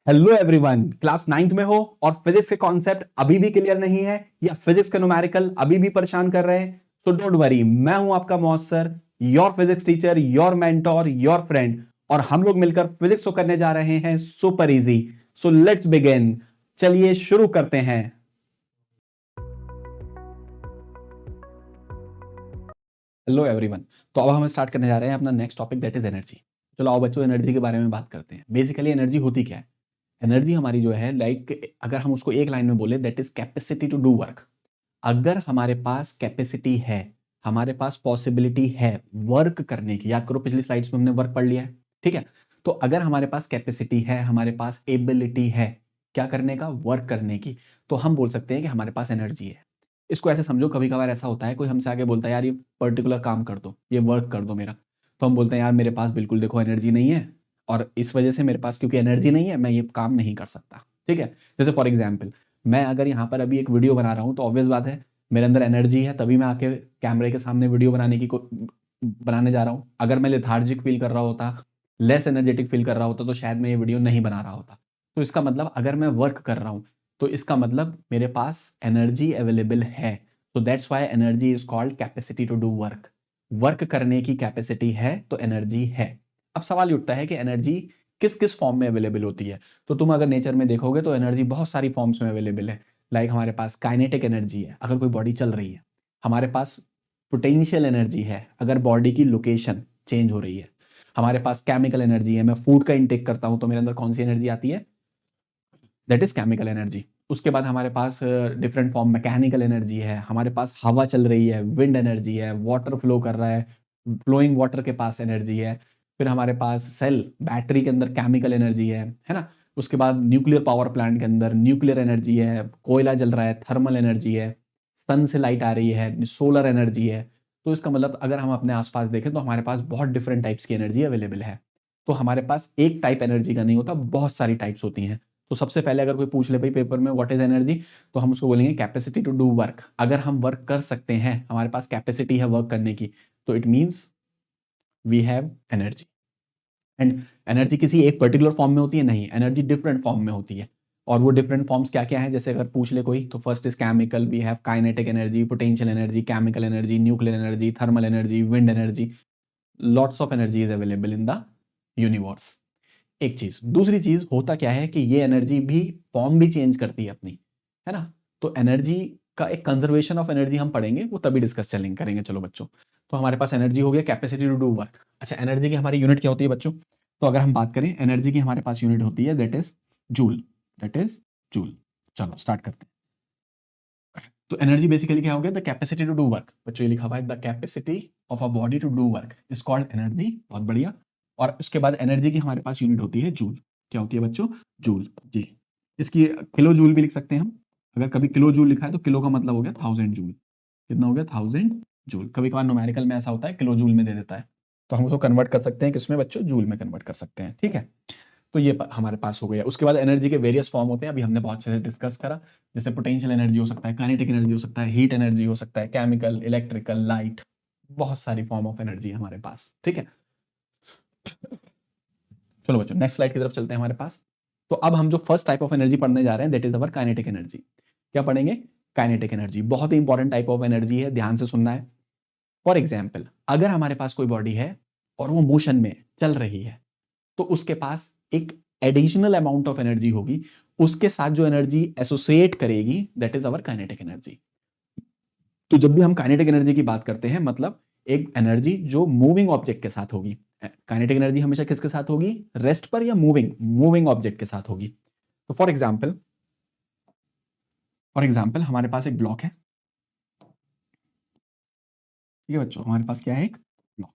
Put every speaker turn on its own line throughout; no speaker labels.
Hello everyone, class 9th में हो और फिजिक्स के कॉन्सेप्ट अभी भी क्लियर नहीं है या फिजिक्स के न्यूमेरिकल अभी भी परेशान कर रहे हैं, सो डोंट वरी। मैं हूं आपका मौसर, your physics teacher, your mentor, your friend, और हम लोग मिलकर फिजिक्स को करने जा रहे हैं super easy. So let's begin. चलिए शुरू करते हैं। हेलो एवरीवन, तो अब हम स्टार्ट करने जा रहे हैं अपना next topic, that is energy. चलो आओ बच्चों, एनर्जी के बारे में बात करते हैं। बेसिकली एनर्जी होती क्या है? एनर्जी हमारी जो है, अगर हम उसको एक लाइन में बोले, that is capacity to do work. अगर हमारे पास कैपेसिटी है, हमारे पास पॉसिबिलिटी है वर्क करने की, याद करो पिछली स्लाइड्स में हमने वर्क पढ़ लिया है, ठीक है। तो अगर हमारे पास कैपेसिटी है, हमारे पास एबिलिटी है क्या करने का, वर्क करने की, तो हम बोल सकते हैं कि हमारे पास एनर्जी है। इसको ऐसे समझो, कभी कभार ऐसा होता है कोई हमसे आगे बोलता है यार ये पर्टिकुलर काम कर दो, ये वर्क कर दो मेरा, तो हम बोलते हैं यार मेरे पास बिल्कुल देखो एनर्जी नहीं है, और इस वजह से मेरे पास क्योंकि एनर्जी नहीं है मैं ये काम नहीं कर सकता, ठीक है। जैसे फॉर एग्जाम्पल, मैं अगर यहाँ पर अभी एक वीडियो बना रहा हूँ तो ऑब्वियस बात है मेरे अंदर एनर्जी है, तभी मैं आके कैमरे के सामने वीडियो बनाने जा रहा हूँ। अगर मैं लेथार्जिक फील कर रहा होता, लेस एनर्जेटिक फील कर रहा होता, तो शायद मैं ये वीडियो नहीं बना रहा होता। तो इसका मतलब अगर मैं वर्क कर रहा हूँ तो इसका मतलब मेरे पास एनर्जी अवेलेबल है। तो that's why energy is called capacity to do work. Work करने की कैपेसिटी है तो एनर्जी है। अब सवाल ये उठता है कि एनर्जी किस किस फॉर्म में अवेलेबल होती है। तो तुम अगर नेचर में देखोगे तो एनर्जी बहुत सारी फॉर्म्स में अवेलेबल है। लाइक हमारे पास काइनेटिक एनर्जी है अगर कोई बॉडी चल रही है, हमारे पास पोटेंशियल एनर्जी है अगर बॉडी की लोकेशन चेंज हो रही है, हमारे पास केमिकल एनर्जी है, मैं फूड का इंटेक करता हूं तो मेरे अंदर कौन सी एनर्जी आती है, दैट इज केमिकल एनर्जी। उसके बाद हमारे पास डिफरेंट फॉर्म मैकेनिकल एनर्जी है, हमारे पास हवा चल रही है, विंड एनर्जी है, वाटर फ्लो कर रहा है, फ्लोइंग वाटर के पास एनर्जी है। फिर हमारे पास सेल बैटरी के अंदर केमिकल एनर्जी है ना। उसके बाद न्यूक्लियर पावर प्लांट के अंदर न्यूक्लियर एनर्जी है, कोयला जल रहा है, थर्मल एनर्जी है, सन से लाइट आ रही है, सोलर एनर्जी है। तो इसका मतलब अगर हम अपने आसपास देखें तो हमारे पास बहुत डिफरेंट टाइप्स की एनर्जी अवेलेबल है। तो हमारे पास एक टाइप एनर्जी का नहीं होता, बहुत सारी टाइप्स होती हैं। तो सबसे पहले अगर कोई पूछ ले भाई पेपर में व्हाट इज एनर्जी, तो हम उसको बोलेंगे कैपेसिटी टू डू वर्क। अगर हम वर्क कर सकते हैं, हमारे पास कैपेसिटी है वर्क करने की, तो it means we have energy. And energy किसी एक पर्टिकुलर फॉर्म में होती है नहीं, एनर्जी डिफरेंट फॉर्म में होती है। और वो डिफरेंट फॉर्म्स क्या क्या है, जैसे अगर पूछ ले कोई, तो first is chemical, we have kinetic energy, potential energy, chemical energy, nuclear energy, thermal energy, wind energy. Lots of energy is available in the universe. एक चीज, दूसरी चीज होता क्या है कि ये एनर्जी भी फॉर्म भी चेंज करती है अपनी, है ना। तो एनर्जी का एक कंजर्वेशन ऑफ एनर्जी हम पढ़ेंगे, वो तभी डिस्कस चलेंगे करेंगे। चलो बच्चों, तो हमारे पास एनर्जी हो गया, कैपेसिटी टू डू वर्क। अच्छा, एनर्जी की हमारी यूनिट क्या होती है बच्चों? तो अगर हम बात करें एनर्जी की, हमारे पास यूनिट होती है that is joule, that is joule. चलो स्टार्ट करते हैं। तो एनर्जी बेसिकली क्या हो गया, the capacity to do work. बच्चों ये लिखा हुआ है the capacity of a body to do work is called energy. बहुत बढ़िया। और उसके बाद एनर्जी की हमारे पास यूनिट होती है जूल। क्या होती है बच्चों? जूल जी। इसकी किलो जूल भी लिख सकते हैं हम। अगर कभी किलो जूल लिखा है तो किलो का मतलब हो गया 1000 जूल। कितना हो गया? 1000 जूल। कभी कभार न्यूमेरिकल में ऐसा होता है किलो जूल में दे देता है, तो हम उसको कन्वर्ट कर सकते हैं किसमें बच्चों? जूल में कन्वर्ट कर सकते हैं, ठीक है। तो ये हमारे पास हो गया। उसके बाद एनर्जी के वेरियस फॉर्म होते हैं, अभी हमने बहुत अच्छे से डिस्कस करा। जैसे पोटेंशियल एनर्जी हो सकता है, काइनेटिक एनर्जी हो सकता है, हीट एनर्जी हो सकता है, केमिकल, इलेक्ट्रिकल, लाइट, बहुत सारी फॉर्म ऑफ एनर्जी है हमारे पास, ठीक है। चलो बच्चों नेक्स्ट स्लाइड की तरफ चलते हैं हमारे पास। तो अब हम जो फर्स्ट टाइप ऑफ एनर्जी पढ़ने जा रहे हैं that is our kinetic energy. क्या पढ़ेंगे? Kinetic energy. बहुत ही इंपॉर्टेंट टाइप ऑफ एनर्जी है, ध्यान से सुनना है। फॉर एग्जाम्पल, अगर हमारे पास कोई बॉडी है और वो मोशन में चल रही है, तो उसके पास एक एडिशनल अमाउंट ऑफ एनर्जी होगी, उसके साथ जो एनर्जी एसोसिएट करेगी that is our kinetic energy. तो जब भी हम काइनेटिक एनर्जी की बात करते हैं, मतलब एक एनर्जी जो मूविंग ऑब्जेक्ट के साथ होगी। काइनेटिक एनर्जी हमेशा किसके साथ होगी? रेस्ट पर या मूविंग मूविंग ऑब्जेक्ट के साथ होगी। तो फॉर एग्जाम्पल हमारे पास एक ब्लॉक है, ठीक है बच्चों, हमारे पास क्या है? एक ब्लॉक।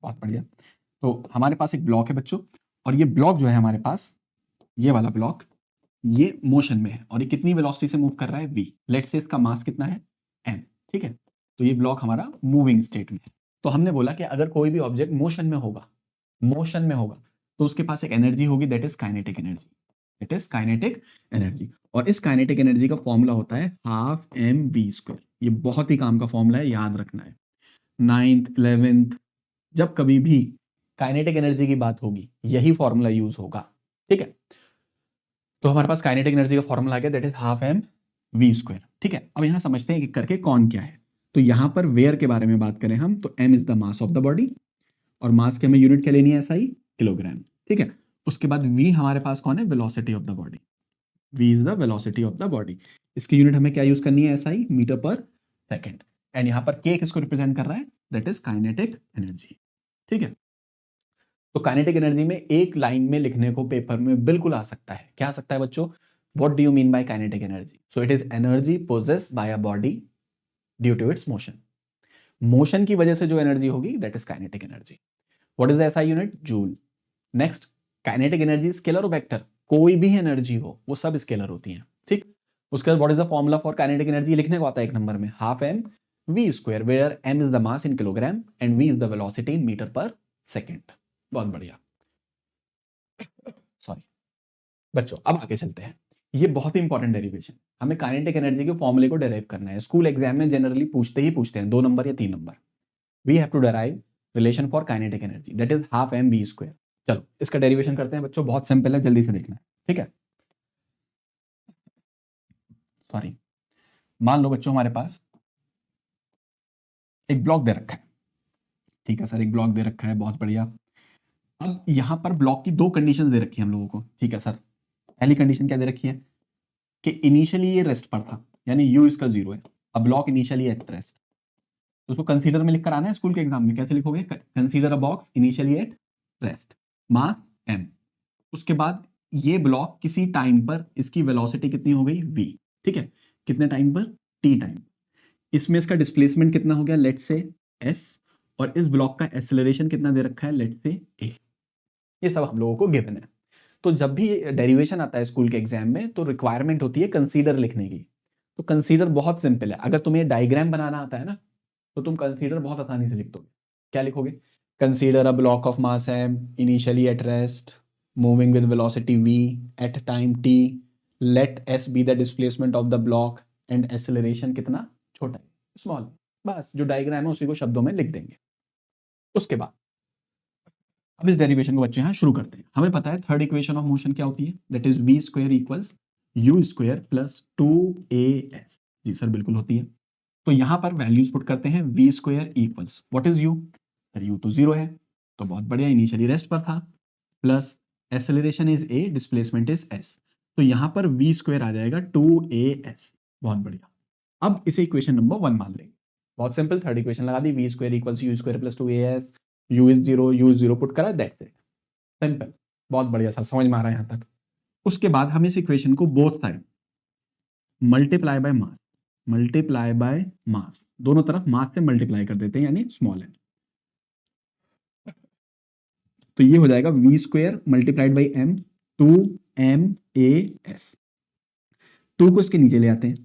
बहुत बढ़िया। तो हमारे पास एक ब्लॉक है बच्चों, और ये ब्लॉक जो है हमारे पास, ये वाला ब्लॉक, ये मोशन में है और ये कितनी वेलोसिटी से मूव कर रहा है? v। लेट्स से इसका मास कितना है? m, ठीक है। तो ये ब्लॉक हमारा मूविंग स्टेट में है। तो हमने बोला कि अगर कोई भी ऑब्जेक्ट मोशन में होगा तो उसके पास एक एनर्जी होगी that is kinetic energy, that is kinetic energy. और इस काइनेटिक एनर्जी का फॉर्मूला होता है हाफ एम वी स्क्वायर। ये बहुत ही काम का फॉर्मूला है, याद रखना है। 9th 11th जब कभी भी काइनेटिक एनर्जी की बात होगी यही फॉर्मूला यूज होगा, ठीक है। तो हमारे पास काइनेटिक एनर्जी का फॉर्मूला आ गया, that is half m v square. ठीक है, अब यहाँ समझते हैं कि करके कौन क्या है। तो यहाँ पर वेयर के बारे में बात करें हम, तो m is the mass of the body, और मास की हमें यूनिट क्या लेनी है, एसआई, किलोग्राम। ठीक है, उसके बाद वी हमारे पास कौन है, velocity of the body. V is the velocity of the body. इसकी यूनिट हमें क्या यूज करनी है, SI, metre per second. And यहाँ पर के किसको रिप्रेजेंट कर रहा है, दैट इज काइनेटिक एनर्जी। ठीक है, तो काइनेटिक एनर्जी में एक लाइन में लिखने को पेपर में बिल्कुल आ सकता है। क्या आ सकता है बच्चों, what do you mean by kinetic energy? So it is energy possessed by a body due to its motion. Motion की वजह से जो एनर्जी होगी, that is kinetic energy. What is the SI unit, joule. Next, kinetic energy scalar और vector, कोई भी energy हो वो सब स्केलर होती हैं। ठीक, उसके बाद what is the formula for kinetic energy, लिखने को आता है एक नंबर में, half m v square, where m is the mass in kilogram and v is the velocity in metre per second. बहुत बढ़िया, सॉरी बच्चों, अब आगे चलते हैं। ये बहुत ही इंपॉर्टेंट डेरिवेशन, हमें काइनेटिक एनर्जी के फॉर्मूले को डेराइव करना है। स्कूल एग्जाम में जनरली पूछते हैं 2 नंबर या 3 number. We have to derive relation for kinetic energy, that is half m v square. चलो इसका डेरिवेशन करते हैं बच्चों, बहुत सिंपल है, जल्दी से देखना है। ठीक है, सॉरी, मान लो बच्चों हमारे पास एक ब्लॉक दे रखा है। ठीक है सर, एक ब्लॉक दे रखा है, बहुत बढ़िया। अब यहां पर ब्लॉक की 2 कंडीशन दे रखी है हम लोगों को। ठीक है सर, पहली कंडीशन क्या दे रखी है कि इनिशियली ये रेस्ट पर था, यानी यू इसका 0 है। अब ब्लॉक इनिशियली एट रेस्ट, तो उसको कंसीडर में लिख कर आना है स्कूल के एग्जाम में। कैसे लिखोगे, consider a box initially at rest, mass m. उसके बाद ये ब्लॉक किसी टाइम पर, इसकी वेलोसिटी कितनी हो गई, v। ठीक है, कितने टाइम पर, t टाइम। इसमें इसका डिस्प्लेसमेंट कितना हो गया, लेट से s, और इस ब्लॉक का एक्सेलरेशन कितना दे रखा है, लेट से a। ये सब हम लोगों को गिवन है। तो जब भी डेरिवेशन आता है स्कूल के एग्जाम में, तो रिक्वायरमेंट होती है कंसीडर लिखने की। तो कंसीडर बहुत सिंपल है, अगर तुम्हें डायग्राम बनाना आता है ना, तो तुम कंसीडर बहुत आसानी से लिख दोगे। क्या लिखोगे, consider a block of mass m initially at rest moving with velocity v at time t, let s be the displacement of the block and acceleration कितना, छोटा है, स्मॉल। बस जो डायग्राम है उसी को शब्दों में लिख देंगे। उसके बाद अब इस डेरिवेशन को बच्चों यहाँ शुरू करते हैं। हमें पता है थर्ड इक्वेशन ऑफ मोशन क्या होती है, that is v square equals u square plus 2as। जी सर बिल्कुल होती है। तो यहां पर वैल्यूज पुट करते हैं, v square equals what is u, sir u तो 0 है, तो बहुत बढ़िया, इनिशियली रेस्ट पर था, plus acceleration is a, displacement is s। तो यहां पर वी स्क्वायर आ जाएगा 2as। बहुत बढ़िया, अब इसे इक्वेशन नंबर 1 मान लेंगे। बहुत सिंपल, थर्ड इक्वेशन लगा दी, v square equals u square plus 2as, u is 0, u is 0 put करा, दैट्स इट, सिंपल। बहुत बढ़िया सर, समझ में आ रहा है यहां तक। उसके बाद हम इस इक्वेशन को both side multiply by mass, multiply by mass, दोनों तरफ मास से मल्टीप्लाई कर देते हैं, यानी स्मॉल एन। तो ये हो जाएगा v square multiplied by m, 2m_a_s। 2 को इसके नीचे ले आते हैं,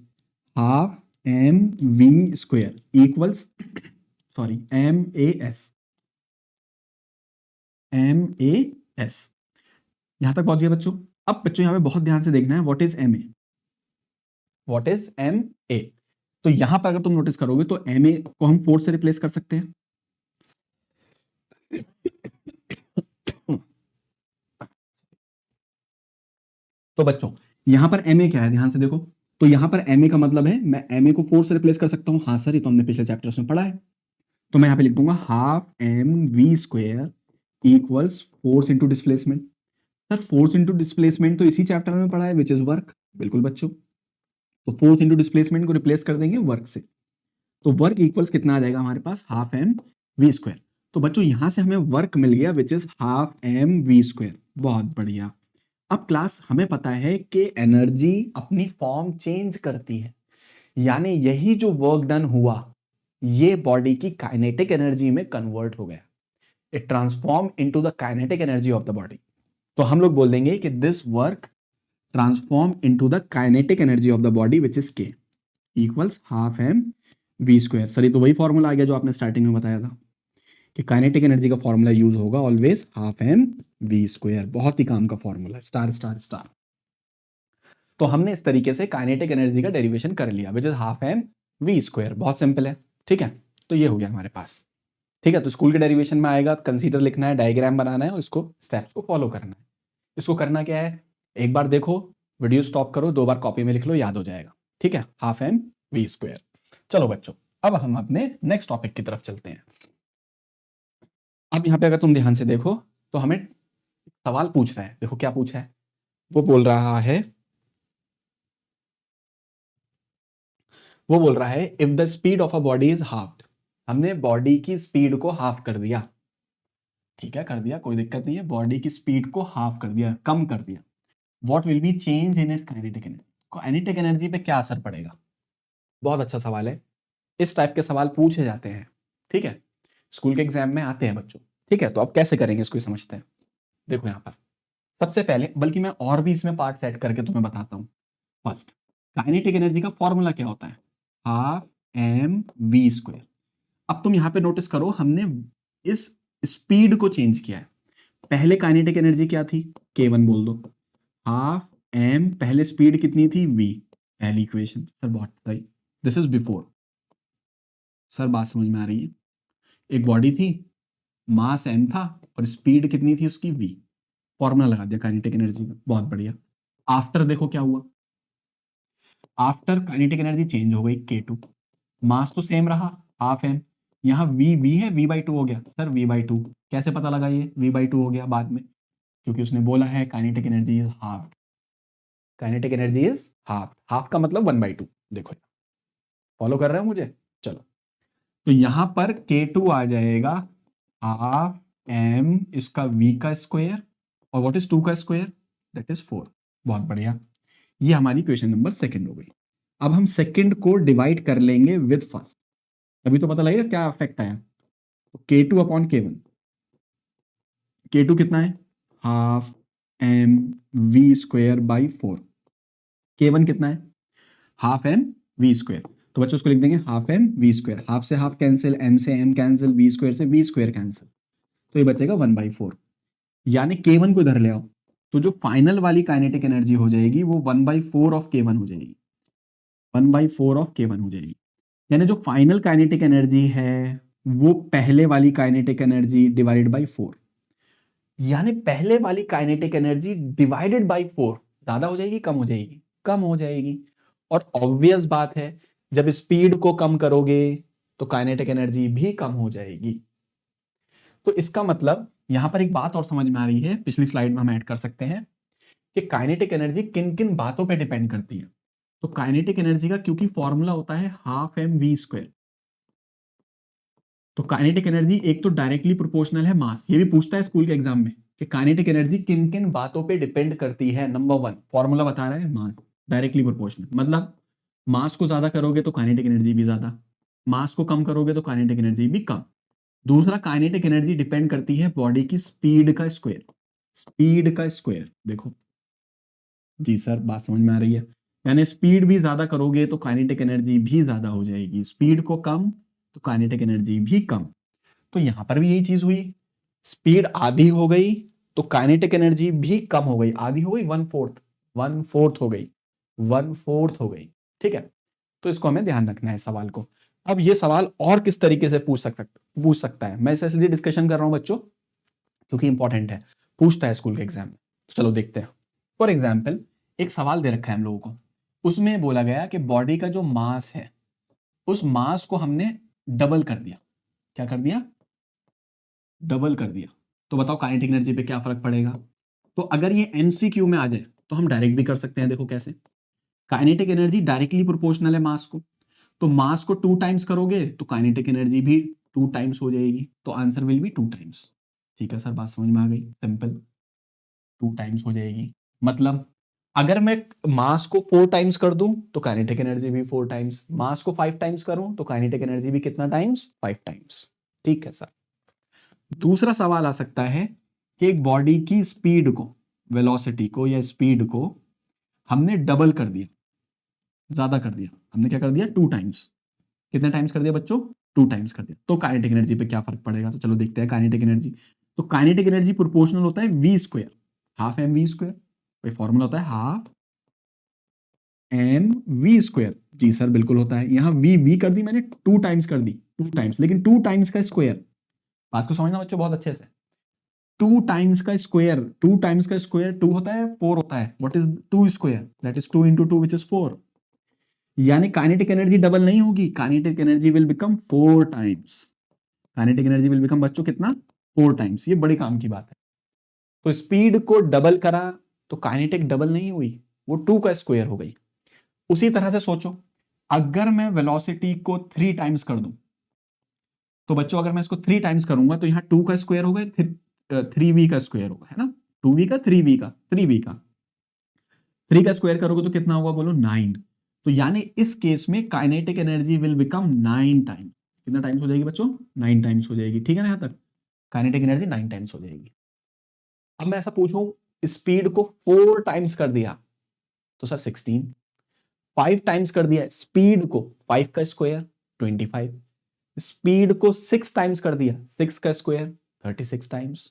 half m v square equals, sorry, m_a_s, m_a_s। यहां तक पहुंच गया बच्चों। अब बच्चों यहां पे बहुत ध्यान से देखना है, what is m a, what is m a. तो यहां पर अगर तुम नोटिस करोगे तो एम ए को हम फोर्स से रिप्लेस कर सकते हैं। तो बच्चों यहां पर एम ए क्या है, ध्यान से देखो। तो यहां पर एम ए का मतलब है मैं एम ए को फोर्स से रिप्लेस कर सकता हूं। हाँ सर, ये तो हमने पिछले चैप्टर्स में पढ़ा है। तो मैं यहां पे लिख दूंगा half m v square equals force into displacement. Sir force into displacement तो इसी चैप्टर में पढ़ा है, विच इज वर्क। बिल्कुल बच्चों, तो फोर्स इंटू डिस्प्लेसमेंट को रिप्लेस कर देंगे वर्क से। तो वर्क इक्वल्स कितना आ जाएगा हमारे पास, हाफ एम वी स्क्वायर। तो बच्चों यहां से हमें वर्क मिल गया, which is half m v square. बहुत बढ़िया। अब क्लास हमें पता है कि एनर्जी अपनी फॉर्म चेंज करती है, यानी यही जो वर्क डन हुआ ये बॉडी की काइनेटिक एनर्जी में कन्वर्ट हो गया। It transform into the kinetic energy of the body. तो हम लोग बोल देंगे कि this work transform into the kinetic energy of the body which is K equals half m v square. Sir ये तो वही फॉर्मूला आ गया जो आपने स्टार्टिंग में बताया था कि काइनेटिक एनर्जी का फॉर्मूला यूज होगा always half m v square. बहुत ही काम का फॉर्मूला, स्टार स्टार स्टार। तो हमने इस तरीके से काइनेटिक एनर्जी का डेरिवेशन कर लिया, which is half m v square. बहुत सिंपल है, ठीक है। तो ये हो गया हमारे पास, ठीक है। तो स्कूल के डेरिवेशन में आएगा, कंसीडर लिखना है, डायग्राम बनाना है और इसको स्टेप्स को फॉलो करना है। इसको करना क्या है, एक बार देखो, वीडियो स्टॉप करो, 2 बार कॉपी में लिख लो, याद हो जाएगा, ठीक है, हाफ एम वी स्क्वायर। चलो बच्चों, अब हम अपने नेक्स्ट टॉपिक की तरफ चलते हैं। अब यहाँ पे अगर तुम ध्यान से देखो तो हमें सवाल पूछ रहा है, देखो क्या पूछा है, वो बोल रहा है if the speed of a body is halved, हमने बॉडी की स्पीड को हाफ कर दिया, ठीक है, कर दिया, कोई दिक्कत नहीं है, बॉडी की स्पीड को हाफ कर दिया, कम कर दिया, what will be change in its kinetic energy, kinetic energy पे क्या असर पड़ेगा। बहुत अच्छा सवाल है, इस टाइप के सवाल पूछे जाते हैं, ठीक है, स्कूल के एग्जाम में आते हैं बच्चों, ठीक है। तो अब कैसे करेंगे इसको समझते हैं। देखो यहाँ पर सबसे पहले, बल्कि मैं और भी इसमें पार्ट सेट करके तुम्हें बताता हूँ। फर्स्ट, काइनेटिक एनर्जी का फॉर्मूला क्या होता है, हाफ एम वी स्क्वायर। अब तुम यहाँ पे नोटिस करो, हमने इस स्पीड को चेंज किया है। पहले काइनेटिक एनर्जी क्या थी, K1 बोल दो, हाफ एम, पहले स्पीड कितनी थी v, पहली इक्वेशन, सर बहुत सही, दिस इज बिफोर, सर बात समझ में आ रही है, एक बॉडी थी, मास m था और स्पीड कितनी थी उसकी v, फॉर्मूला लगा दिया काइनेटिक एनर्जी का, बहुत बढ़िया। आफ्टर देखो क्या हुआ, आफ्टर काइनेटिक एनर्जी चेंज हो गई K2, मास तो सेम रहा हाफ एम, यहाँ v है, v/2 हो गया, सर v/2 कैसे पता लगा, ये v/2 हो गया बाद में, क्योंकि उसने बोला है kinetic energy is half, kinetic energy is half, half का मतलब 1/2, देखो फॉलो कर रहे हो मुझे, चलो, तो यहां पर K2 आ जाएगा हाफ एम, इसका v का स्क्वायर, और व्हाट इज 2 का स्क्वायर, दैट इज 4, बहुत बढ़िया, ये हमारी क्वेश्चन नंबर सेकंड हो गई। अब हम सेकंड को डिवाइड कर लेंगे विद फर्स्ट, तभी तो पता लगेगा क्या इफेक्ट आया। तो K2 अपॉन K1, K2 कितना है, half m v square by 4, K1 कितना है, हाफ एम वी स्क्वायर, तो बच्चों उसको लिख देंगे half m v square, half से हाफ कैंसिल, एम से एम कैंसिल, वी स्क्वायर से वी स्क्वायर कैंसिल, तो ये बचेगा 1/4, यानी K1 को इधर ले आओ, तो जो फाइनल वाली काइनेटिक एनर्जी हो जाएगी वो 1/4 ऑफ K1 हो जाएगी, 1/4 ऑफ K1 हो जाएगी, यानी जो फाइनल काइनेटिक एनर्जी है वो पहले वाली काइनेटिक एनर्जी डिवाइडेड बाई 4, यानी पहले वाली काइनेटिक एनर्जी डिवाइडेड बाई 4 ज्यादा हो जाएगी, कम हो जाएगी, कम हो जाएगी, और ऑब्वियस बात है जब स्पीड को कम करोगे तो काइनेटिक एनर्जी भी कम हो जाएगी। तो इसका मतलब यहां पर एक बात और समझ में आ रही है, पिछली स्लाइड में हम ऐड कर सकते हैं कि काइनेटिक एनर्जी किन किन बातों पे डिपेंड करती है। तो काइनेटिक एनर्जी का क्योंकि फॉर्मूला होता है हाफ एम वी स्क्वायर, तो काइनेटिक एनर्जी एक तो डायरेक्टली प्रोपोर्शनल है मास, ये भी पूछता है स्कूल के एग्जाम में कि काइनेटिक एनर्जी किन किन बातों पे डिपेंड करती है। नंबर 1 फॉर्मूला बता रहा है मास, डायरेक्टली प्रोपोर्शनल, मतलब मास को ज्यादा करोगे तो काइनेटिक एनर्जी भी ज्यादा, मास को कम करोगे तो काइनेटिक एनर्जी भी कम। दूसरा, काइनेटिक एनर्जी डिपेंड करती है बॉडी की स्पीड का स्क्वायर, स्पीड का स्क्वायर, देखो जी सर बात समझ में आ रही है, यानी स्पीड भी ज्यादा करोगे तो काइनेटिक एनर्जी भी ज्यादा हो जाएगी, स्पीड को कम तो काइनेटिक एनर्जी भी कम। तो यहां पर भी यही चीज हुई, स्पीड आधी हो गई तो काइनेटिक एनर्जी भी कम हो गई, आधी हो गई, 1/4, 1/4 हो गई, 1/4 हो गई, ठीक है। तो इसको हमें ध्यान रखना है सवाल को। अब ये सवाल और किस तरीके से पूछ सकता है, मैं इसलिए डिस्कशन कर रहा हूं बच्चों क्योंकि इंपॉर्टेंट है, पूछता है स्कूल के एग्जाम में। तो चलो देखते हैं। फॉर एग्जाम्पल एक सवाल दे रखा है हम लोगों को, उसमें बोला गया कि बॉडी का जो मास है उस मास को हमने डबल कर दिया, क्या कर दिया, डबल कर दिया, तो बताओ काइनेटिक एनर्जी पे क्या फर्क पड़ेगा। तो अगर ये एमसीक्यू में आ जाए तो हम डायरेक्ट भी कर सकते हैं, देखो कैसे, काइनेटिक एनर्जी डायरेक्टली प्रोपोर्शनल है मास को, तो मास को 2 टाइम्स करोगे तो काइनेटिक एनर्जी भी 2 टाइम्स हो जाएगी, तो आंसर विल बी 2 टाइम्स। ठीक है सर बात समझ में आ गई, सिंपल, 2 टाइम्स हो जाएगी। मतलब अगर मैं मास को 4 टाइम्स कर दूं तो काइनेटिक एनर्जी भी 4 टाइम्स, मास को 5 टाइम्स करूं तो काइनेटिक एनर्जी भी कितना टाइम्स, 5 टाइम्स। ठीक है सर। दूसरा सवाल आ सकता है कि एक बॉडी की स्पीड को, वेलोसिटी को या स्पीड को हमने डबल कर दिया, ज्यादा कर दिया, हमने क्या कर दिया, 2 टाइम्स, कितने टाइम्स कर दिया बच्चों, 2 टाइम्स कर दिया, तो काइनेटिक एनर्जी पे क्या फर्क पड़ेगा। तो चलो देखते हैं काइनेटिक एनर्जी। तो काइनेटिक एनर्जी प्रोपोर्शनल होता है v square, half m v square, भाई फॉर्मूला होता है हाफ एम वी स्क्वायर, जी सर बिल्कुल होता है, यहां वी कर दी मैंने, 2 टाइम्स कर दी, 2 टाइम्स, लेकिन 2 टाइम्स का स्क्वायर, बात को समझना बच्चों बहुत अच्छे से, 2 टाइम्स का स्क्वायर, 2 टाइम्स का स्क्वायर 2 होता है, 4 होता है। What is 2 square? That is 2 into 2 which is 4। यानी काइनेटिक एनर्जी डबल नहीं होगी, kinetic energy will become 4 times. Kinetic energy will become बच्चों कितना? 4 टाइम्स। ये बड़े काम की बात है। तो स्पीड को डबल करा तो काइनेटिक डबल नहीं हुई, वो 2 का स्क्वायर हो गई। उसी तरह से सोचो, अगर मैं वेलोसिटी को 3 टाइम्स कर दूं, तो बच्चों अगर मैं इसको 3 टाइम्स करूंगा तो यहां 2 का स्क्वायर होगा, 3v का स्क्वायर होगा, है ना? 2v का 3v का 3v का 3 का स्क्वायर करोगे तो कितना होगा बोलो? 9। तो यानी इस केस में kinetic energy will become 9 times. कितना टाइम्स हो जाएगी बच्चों? 9 टाइम्स हो जाएगी। ठीक है ना? यहां तक काइनेटिक एनर्जी 9 टाइम्स हो जाएगी। अब मैं ऐसा पूछूं, स्पीड को 4 टाइम्स कर दिया तो सर 16। 5 टाइम्स कर दिया स्पीड को, 5 का स्क्वायर 25। स्पीड को 6 टाइम्स कर दिया, 6 का स्क्वायर 36 टाइम्स।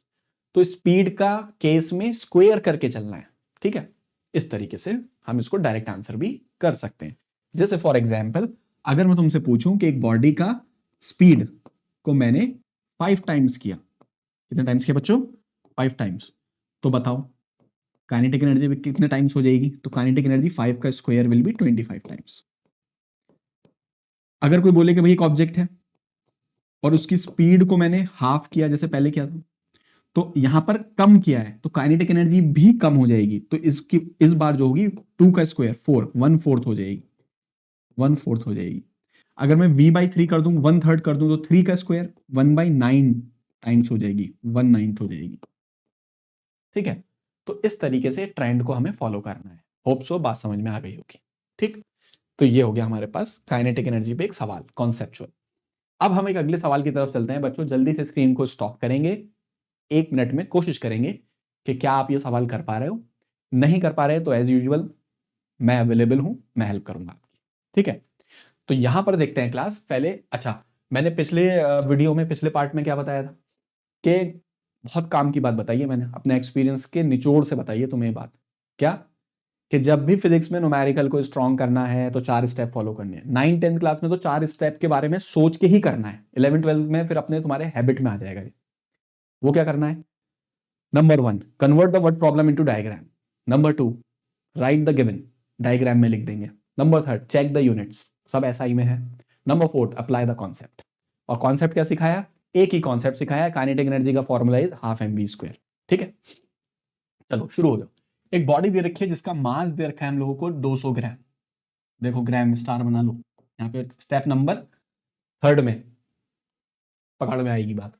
तो स्पीड का केस में स्क्वायर करके चलना है। ठीक है, इस तरीके से हम इसको डायरेक्ट आंसर भी कर सकते हैं। जैसे फॉर एग्जाम्पल, अगर मैं तुमसे पूछूं कि एक बॉडी का स्पीड को मैंने 5 टाइम्स किया, कितने टाइम्स किया बच्चों? 5 टाइम्स। तो बताओ काइनेटिक एनर्जी कितने टाइम्स हो जाएगी? तो काइनेटिक एनर्जी 5 का स्क्वायर विल बी 25 टाइम्स। अगर कोई बोले कि भाई एक ऑब्जेक्ट है और उसकी स्पीड को मैंने हाफ किया, जैसे पहले किया था, तो यहां पर कम किया है तो काइनेटिक एनर्जी भी कम हो जाएगी। तो इसकी इस बार जो होगी 2 का स्क्वायर 4, 1/4 हो जाएगी, 1/4 हो जाएगी। अगर मैं v/3 कर दूं, 1/3 कर दूं, तो 3 का स्क्वायर 1/9 टाइम्स हो जाएगी, 1/9 हो जाएगी। ठीक है, तो इस तरीके से ट्रेंड को हमें फॉलो करना है। होप सो बात समझ में आ गई होगी। ठीक, तो ये हो गया हमारे पास काइनेटिक एनर्जी पे एक सवाल, कॉन्सेप्चुअल। अब हम एक अगले सवाल की तरफ चलते हैं बच्चों। जल्दी से स्क्रीन को स्टॉप करेंगे, 1 मिनट में कोशिश करेंगे कि क्या आप ये सवाल कर पा रहे हो। नहीं कर पा रहे तो एज यूजुअल मैं अवेलेबल हूं, मैं हेल्प करूंगा आपकी। ठीक है, तो यहां पर देखते हैं क्लास पहले। अच्छा, मैंने पिछले वीडियो में, पिछले पार्ट में क्या बताया था कि बहुत काम की बात बताई है मैंने, अपने एक्सपीरियंस के निचोड़ से बताइए तुम्हें ये बात। क्या? कि जब भी फिजिक्स में न्यूमेरिकल को स्ट्रॉन्ग करना है तो 4 स्टेप फॉलो करने हैं। 9-10 क्लास में तो 4 स्टेप के बारे में सोच के ही करना है। 11-12 में फिर अपने तुम्हारे हैबिट में आ जाएगा ये। वो क्या करना है? Number 1, convert the word problem into diagram. Number 2, right the given, diagram में लिख देंगे। नंबर 3, चेक द यूनिट्स, सब एसआई में है। Number 4, apply the concept. और कॉन्सेप्ट क्या सिखाया? एक ही कॉन्सेप्ट सिखाया, काइनेटिक एनर्जी का फॉर्मूला इज हाफ mv²। ठीक है, चलो शुरू हो जाओ। एक बॉडी दे रखी है जिसका मास दे रखा है हम लोगों को 200 ग्राम। देखो ग्राम स्टार बना लो, यहाँ पे स्टेप नंबर 3 में पकड़ में आएगी बात।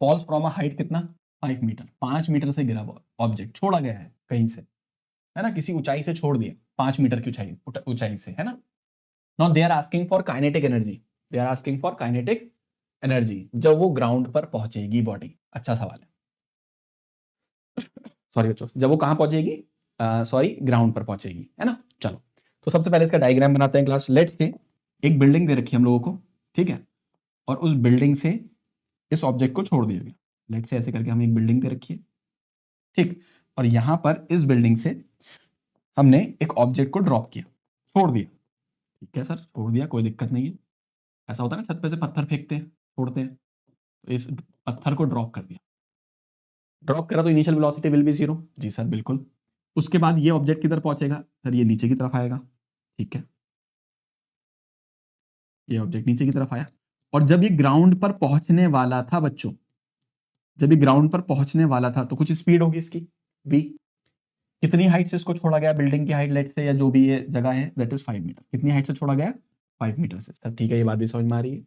फॉल्स फ्रॉम अ हाइट कितना? 5 मीटर। 5 मीटर से गिरा ऑब्जेक्ट, छोड़ा गया है कहीं से, है ना? किसी ऊंचाई से छोड़ दिया, 5 मीटर की ऊंचाई ऊंचाई से, है ना? Now they are asking for kinetic energy. They are asking for kinetic energy जब वो ग्राउंड पर पहुंचेगी बॉडी। अच्छा सवाल है, सॉरी बच्चों, जब वो कहां पहुंचेगी? सॉरी, ग्राउंड पर पहुंचेगी, है ना? चलो, तो सबसे पहले इसका डायग्राम बनाते हैं क्लास। लेट्स से एक बिल्डिंग दे रखी है हम लोगों को, ठीक है, और उस बिल्डिंग से इस ऑब्जेक्ट को छोड़ दिया गया। लेट्स से ऐसे करके हम एक बिल्डिंग दे रखी है, ठीक, और यहां पर इस बिल्डिंग से हमने एक ऑब्जेक्ट को ड्रॉप किया, छोड़ दिया। ठीक है सर, छोड़ दिया, कोई दिक्कत नहीं है। ऐसा होता है ना, छत पे से पत्थर फेंकते हैं, छोड़ते हैं, तो इस पत्थर को ड्रॉप कर दिया। ड्रॉप करा तो इनिशियल वेलोसिटी विल बी 0। जी सर बिल्कुल। उसके बाद ये ऑब्जेक्ट किधर पहुंचेगा? सर ये नीचे की तरफ आएगा। ठीक है, ये ऑब्जेक्ट नीचे की तरफ आया, और जब ये ग्राउंड पर पहुंचने वाला था बच्चों, जब ये ग्राउंड पर पहुंचने वाला था तो कुछ स्पीड होगी इसकी v। कितनी हाइट से इसको छोड़ा गया? बिल्डिंग की हाइट लेट से, या जो भी ये जगह है, दैट इज 5 मीटर। कितनी हाइट से छोड़ा गया? 5 मीटर से। सर ठीक है, ये बात भी समझ में आ रही है।